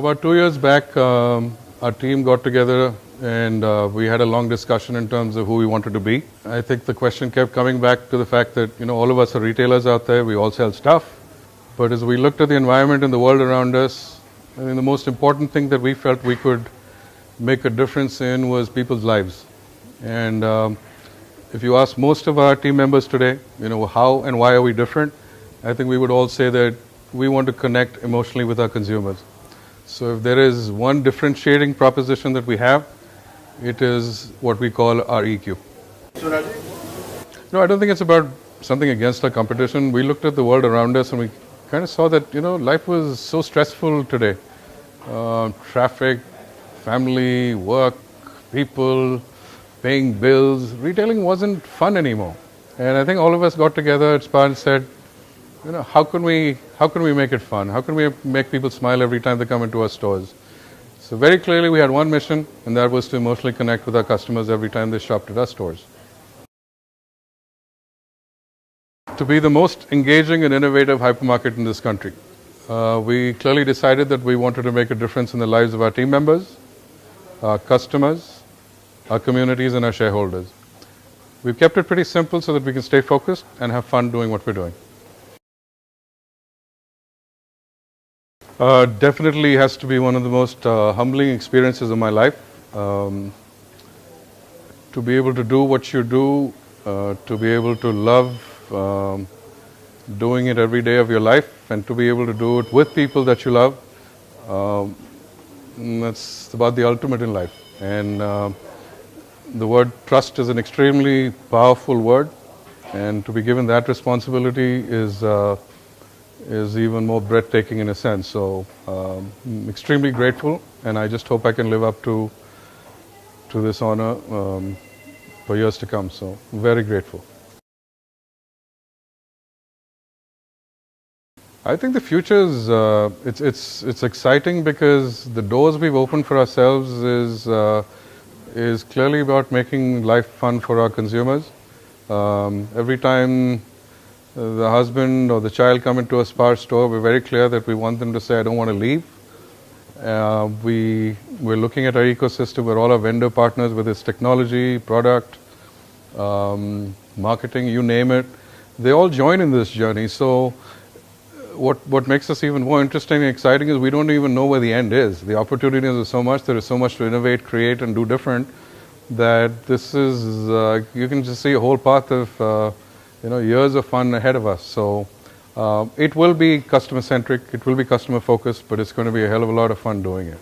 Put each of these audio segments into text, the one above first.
About 2 years back, our team got together and we had a long discussion in terms of who we wanted to be. I think the question kept coming back to the fact that, all of us are retailers out there, we all sell stuff. But as we looked at the environment and the world around us, I think the most important thing that we felt we could make a difference in was people's lives. And if you ask most of our team members today, how and why are we different, I think we would all say that we want to connect emotionally with our consumers. So if there is one differentiating proposition that we have, it is what we call our EQ. So Rajeev? No, I don't think it's about something against our competition. We looked at the world around us and we kind of saw that, life was so stressful today. Traffic, family, work, people, paying bills. Retailing wasn't fun anymore. And I think all of us got together at SPAR and said, how can we make it fun? How can we make people smile every time they come into our stores? So very clearly we had one mission, and that was to emotionally connect with our customers every time they shopped at our stores. To be the most engaging and innovative hypermarket in this country, we clearly decided that we wanted to make a difference in the lives of our team members, our customers, our communities, and our shareholders. We've kept it pretty simple so that we can stay focused and have fun doing what we're doing. Definitely has to be one of the most humbling experiences of my life. To be able to do what you do, to be able to love doing it every day of your life, and to be able to do it with people that you love, that's about the ultimate in life. And the word trust is an extremely powerful word, and to be given that responsibility is even more breathtaking in a sense. So I'm extremely grateful, and I just hope I can live up to this honor for years to come. So very grateful. I think the future is it's exciting because the doors we've opened for ourselves is clearly about making life fun for our consumers. Every time the husband or the child come into a SPAR store, we're very clear that we want them to say, I don't want to leave. We're looking at our ecosystem where all our vendor partners, whether it's technology, product, marketing, you name it, they all join in this journey. So what makes us even more interesting and exciting is we don't even know where the end is. The opportunities are so much, there is so much to innovate, create, and do different, that this is, you can just see a whole path of years of fun ahead of us. So it will be customer centric, it will be customer focused, but it's going to be a hell of a lot of fun doing it.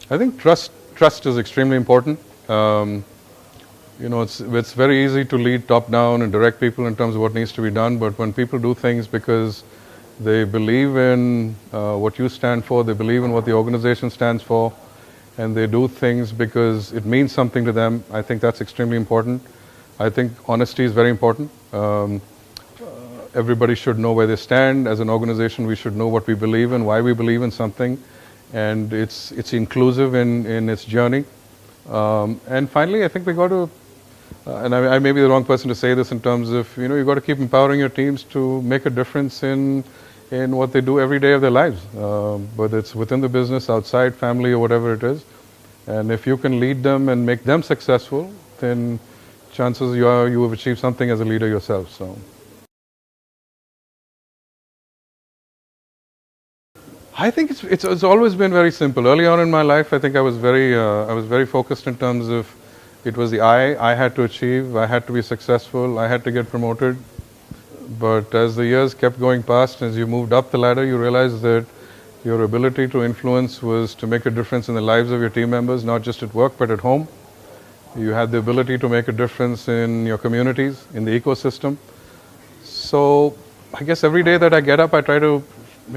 I think trust is extremely important. It's very easy to lead top down and direct people in terms of what needs to be done, but when people do things because they believe in what you stand for, they believe in what the organization stands for, and they do things because it means something to them, I think that's extremely important. I think honesty is very important. Everybody should know where they stand. As an organization, we should know what we believe in, why we believe in something, and it's inclusive in its journey. And finally, I think we got to, and I may be the wrong person to say this in terms of, you've got to keep empowering your teams to make a difference in what they do every day of their lives, whether it's within the business, outside, family, or whatever it is. And if you can lead them and make them successful, then chances you have achieved something as a leader yourself. So, I think it's always been very simple. Early on in my life, I think I was very focused in terms of it was the I had to achieve, I had to be successful, I had to get promoted. But as the years kept going past, as you moved up the ladder, you realized that your ability to influence was to make a difference in the lives of your team members, not just at work, but at home. You had the ability to make a difference in your communities, in the ecosystem. So I guess every day that I get up, I try to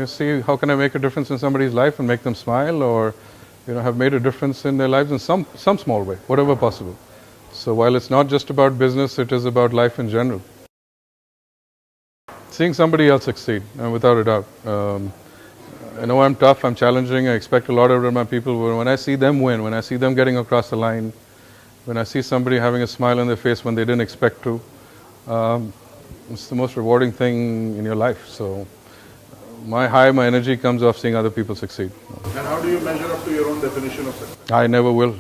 see how can I make a difference in somebody's life and make them smile, or have made a difference in their lives in some small way, whatever possible. So while it's not just about business, it is about life in general. Seeing somebody else succeed, without a doubt. I know I'm tough, I'm challenging, I expect a lot out of my people, but when I see them win, when I see them getting across the line, when I see somebody having a smile on their face when they didn't expect to, it's the most rewarding thing in your life. So my energy comes off seeing other people succeed. And how do you measure up to your own definition of success? I never will,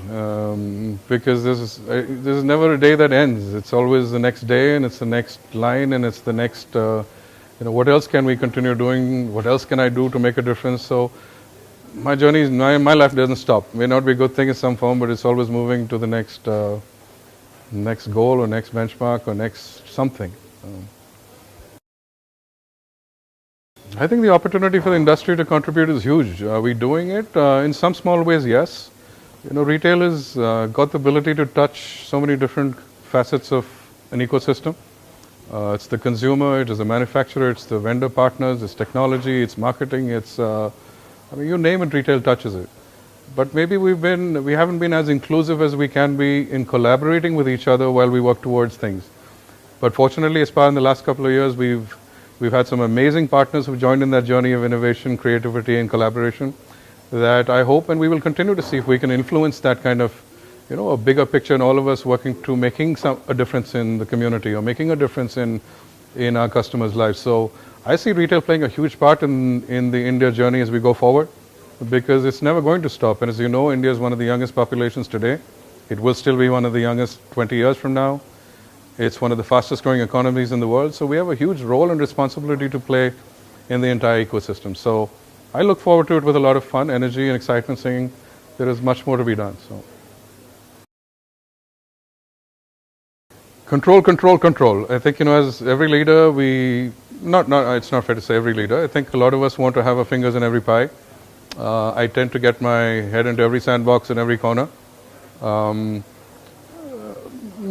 because there's never a day that ends. It's always the next day, and it's the next line, and it's the next, what else can we continue doing? What else can I do to make a difference? So my journey, my life doesn't stop. May not be a good thing in some form, but it's always moving to the next goal or next benchmark or next something. I think the opportunity for the industry to contribute is huge. Are we doing it? In some small ways, yes. Retail has got the ability to touch so many different facets of an ecosystem. It's the consumer, it is the manufacturer, it's the vendor partners, it's technology, it's marketing, it's, you name it, retail touches it. But maybe we haven't been as inclusive as we can be in collaborating with each other while we work towards things. But fortunately, as SPAR in the last couple of years, we've had some amazing partners who've joined in that journey of innovation, creativity, and collaboration that I hope and we will continue to see if we can influence that kind of, a bigger picture, and all of us working to making a difference in the community or making a difference in our customers' lives. So I see retail playing a huge part in the India journey as we go forward, because it's never going to stop. And as you know, India is one of the youngest populations today. It will still be one of the youngest 20 years from now. It's one of the fastest growing economies in the world. So we have a huge role and responsibility to play in the entire ecosystem. So I look forward to it with a lot of fun, energy, and excitement, saying there is much more to be done. So control, control, control. I think, as every leader, it's not fair to say every leader. I think a lot of us want to have our fingers in every pie. I tend to get my head into every sandbox in every corner.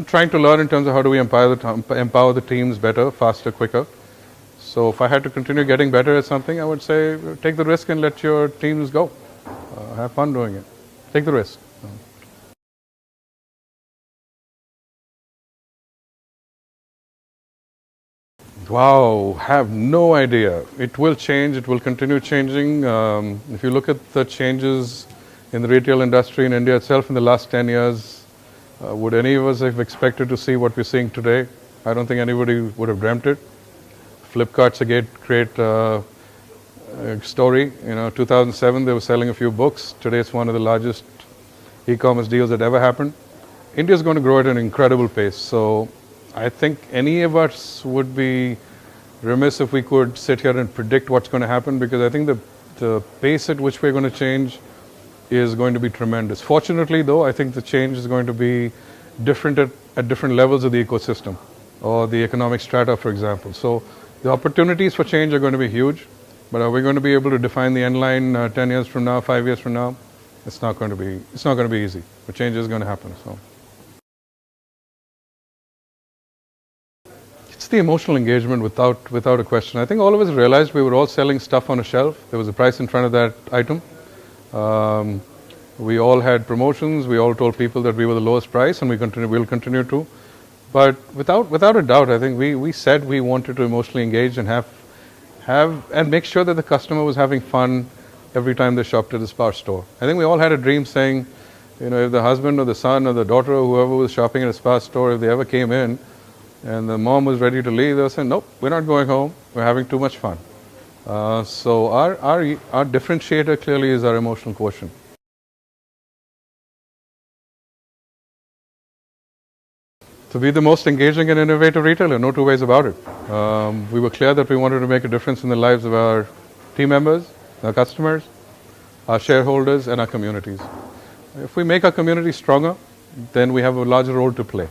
Trying to learn in terms of how do we empower the teams better, faster, quicker. So if I had to continue getting better at something, I would say take the risk and let your teams go. Have fun doing it. Take the risk. Wow, have no idea. It will change. It will continue changing. If you look at the changes in the retail industry in India itself in the last 10 years, would any of us have expected to see what we're seeing today? I don't think anybody would have dreamt it. Flipkart's a great story. 2007 they were selling a few books. Today it's one of the largest e-commerce deals that ever happened. India's going to grow at an incredible pace. So I think any of us would be remiss if we could sit here and predict what's going to happen, because I think the pace at which we're going to change is going to be tremendous. Fortunately, though, I think the change is going to be different at different levels of the ecosystem or the economic strata, for example. So the opportunities for change are going to be huge, but are we going to be able to define the end line 10 years from now, 5 years from now? It's not going to be easy, but change is going to happen. So it's the emotional engagement without a question. I think all of us realized we were all selling stuff on a shelf. There was a price in front of that item. We all had promotions. We all told people that we were the lowest price, and we'll continue to. But without a doubt, I think we said we wanted to emotionally engage and have and make sure that the customer was having fun every time they shopped at the SPAR store. I think we all had a dream saying, if the husband or the son or the daughter or whoever was shopping at a SPAR store, if they ever came in and the mom was ready to leave, they were saying, nope, we're not going home. We're having too much fun. So our differentiator clearly is our emotional quotient. To be the most engaging and innovative retailer, no two ways about it. We were clear that we wanted to make a difference in the lives of our team members, our customers, our shareholders, and our communities. If we make our community stronger, then we have a larger role to play.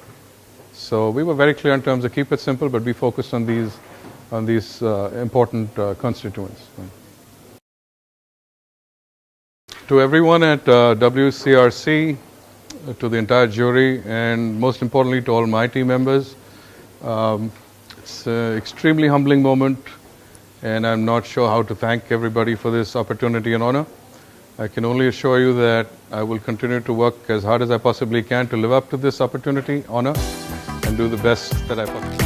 So we were very clear in terms of keep it simple, but be focused on these important constituents. To everyone at WCRC, to the entire jury, and most importantly to all my team members, it's an extremely humbling moment, and I'm not sure how to thank everybody for this opportunity and honor. I can only assure you that I will continue to work as hard as I possibly can to live up to this opportunity, honor, and do the best that I possibly can.